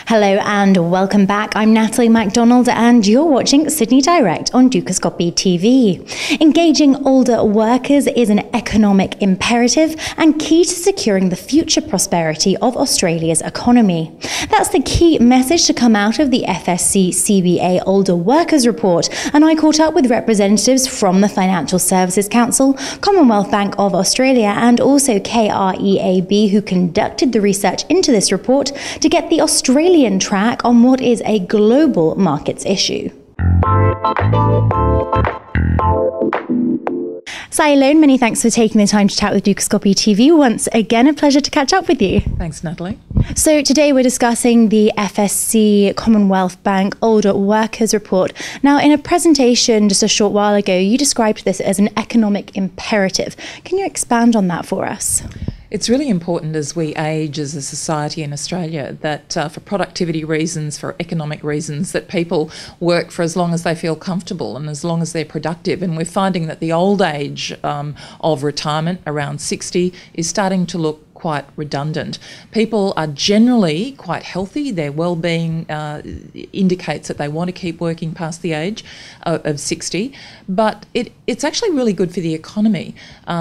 Hello and welcome back. I'm Natalie MacDonald and you're watching Sydney Direct on Dukascopy TV. Engaging older workers is an economic imperative and key to securing the future prosperity of Australia's economy. That's the key message to come out of the FSC-CBA Older Workers Report, and I caught up with representatives from the Financial Services Council, Commonwealth Bank of Australia and also Kreab, who conducted the research into this report to get the Australian track on what is a global markets issue. Sai Loane, many thanks for taking the time to chat with Dukascopy TV. Once again, a pleasure to catch up with you. Thanks, Natalie. So today we're discussing the FSC Commonwealth Bank Older Workers Report. Now, in a presentation just a short while ago, you described this as an economic imperative. Can you expand on that for us? It's really important as we age as a society in Australia that for productivity reasons, for economic reasons, that people work for as long as they feel comfortable and as long as they're productive. And we're finding that the old age of retirement, around 60, is starting to look quite redundant. People are generally quite healthy. Their well-being indicates that they want to keep working past the age of 60, but it's actually really good for the economy.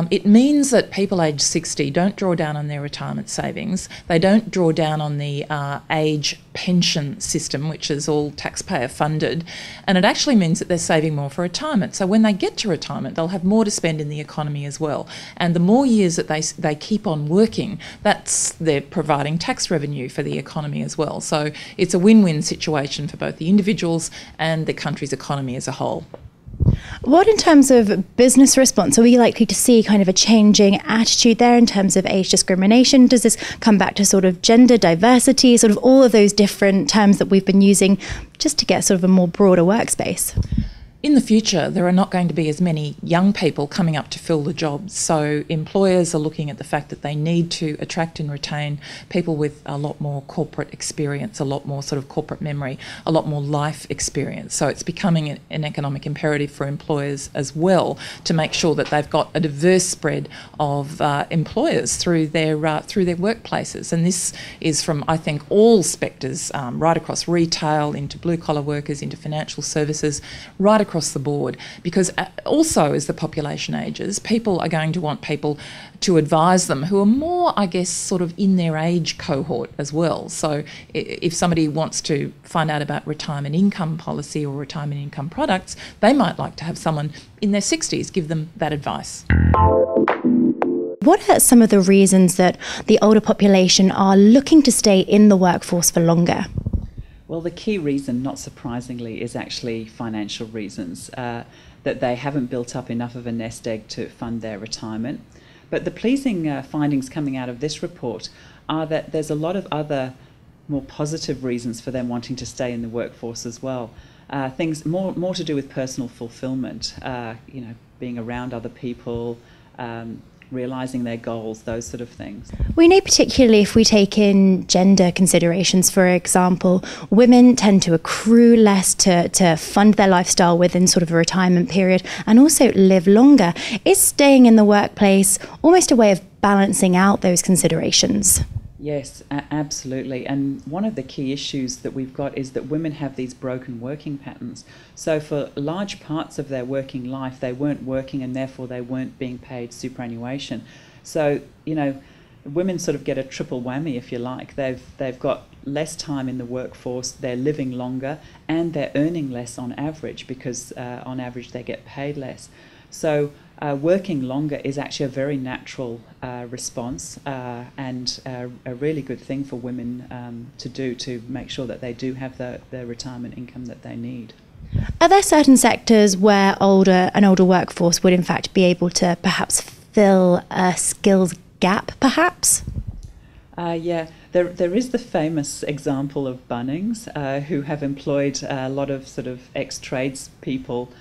It means that people aged 60 don't draw down on their retirement savings. They don't draw down on the age pension system, which is all taxpayer funded, and it actually means that they're saving more for retirement. So when they get to retirement, they'll have more to spend in the economy as well. And the more years that they keep on working, they're providing tax revenue for the economy as well. So it's a win-win situation for both the individuals and the country's economy as a whole. What in terms of business response, are we likely to see kind of a changing attitude there in terms of age discrimination? Does this come back to sort of gender diversity, sort of all of those different terms that we've been using just to get sort of a more broader workspace? In the future, there are not going to be as many young people coming up to fill the jobs. So employers are looking at the fact that they need to attract and retain people with a lot more corporate experience, a lot more sort of corporate memory, a lot more life experience. So it's becoming an economic imperative for employers as well to make sure that they've got a diverse spread of employers through their workplaces. And this is from, I think, all sectors, right across retail, into blue-collar workers, into financial services, right across the board, because also as the population ages, people are going to want people to advise them who are more, I guess, sort of in their age cohort as well. So if somebody wants to find out about retirement income policy or retirement income products, they might like to have someone in their 60s give them that advice. What are some of the reasons that the older population are looking to stay in the workforce for longer? Well, the key reason, not surprisingly, is actually financial reasons, that they haven't built up enough of a nest egg to fund their retirement. But the pleasing findings coming out of this report are that there's a lot of other more positive reasons for them wanting to stay in the workforce as well. Things more to do with personal fulfillment, being around other people, realising their goals, those sort of things. We know particularly if we take in gender considerations, for example, women tend to accrue less to fund their lifestyle within sort of a retirement period and also live longer. Is staying in the workplace almost a way of balancing out those considerations? Yes, absolutely. And one of the key issues that we've got is that women have these broken working patterns. So for large parts of their working life, they weren't working and therefore they weren't being paid superannuation. So, women sort of get a triple whammy, if you like. They've got less time in the workforce, they're living longer, and they're earning less on average because on average they get paid less. So working longer is actually a very natural response and a really good thing for women to do, to make sure that they do have the retirement income that they need. Are there certain sectors where an older workforce would in fact be able to perhaps fill a skills gap, perhaps? Yeah, there is the famous example of Bunnings, who have employed a lot of sort of ex-tradespeople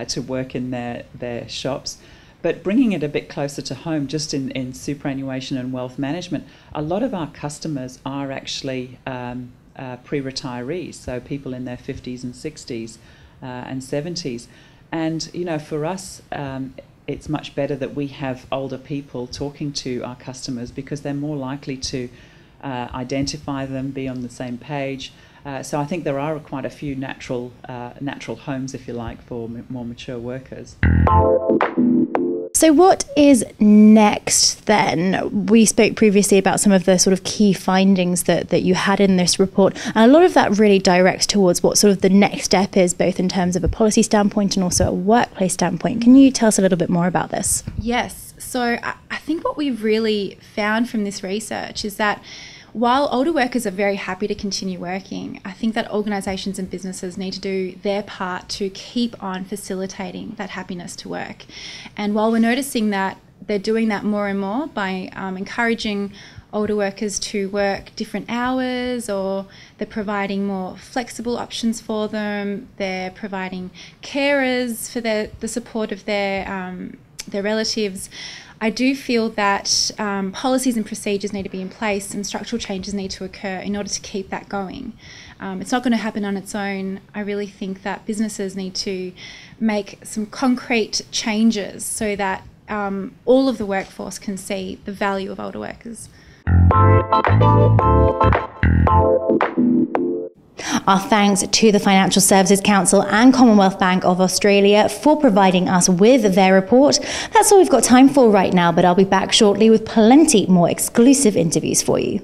to work in their shops. But bringing it a bit closer to home, just in superannuation and wealth management, a lot of our customers are actually pre-retirees, so people in their 50s and 60s and 70s. And, for us, it's much better that we have older people talking to our customers, because they're more likely to identify them, be on the same page. So I think there are quite a few natural homes, if you like, for more mature workers. So what is next then? We spoke previously about some of the sort of key findings that you had in this report, and a lot of that really directs towards what sort of the next step is, both in terms of a policy standpoint and also a workplace standpoint. Can you tell us a little bit more about this? Yes. So I think what we've really found from this research is that while older workers are very happy to continue working, I think that organisations and businesses need to do their part to keep on facilitating that happiness to work. And while we're noticing that they're doing that more and more by encouraging older workers to work different hours, or they're providing more flexible options for them, they're providing carers for the support of their relatives, I do feel that policies and procedures need to be in place and structural changes need to occur in order to keep that going. It's not going to happen on its own. I really think that businesses need to make some concrete changes so that all of the workforce can see the value of older workers. Our thanks to the Financial Services Council and Commonwealth Bank of Australia for providing us with their report. That's all we've got time for right now, but I'll be back shortly with plenty more exclusive interviews for you.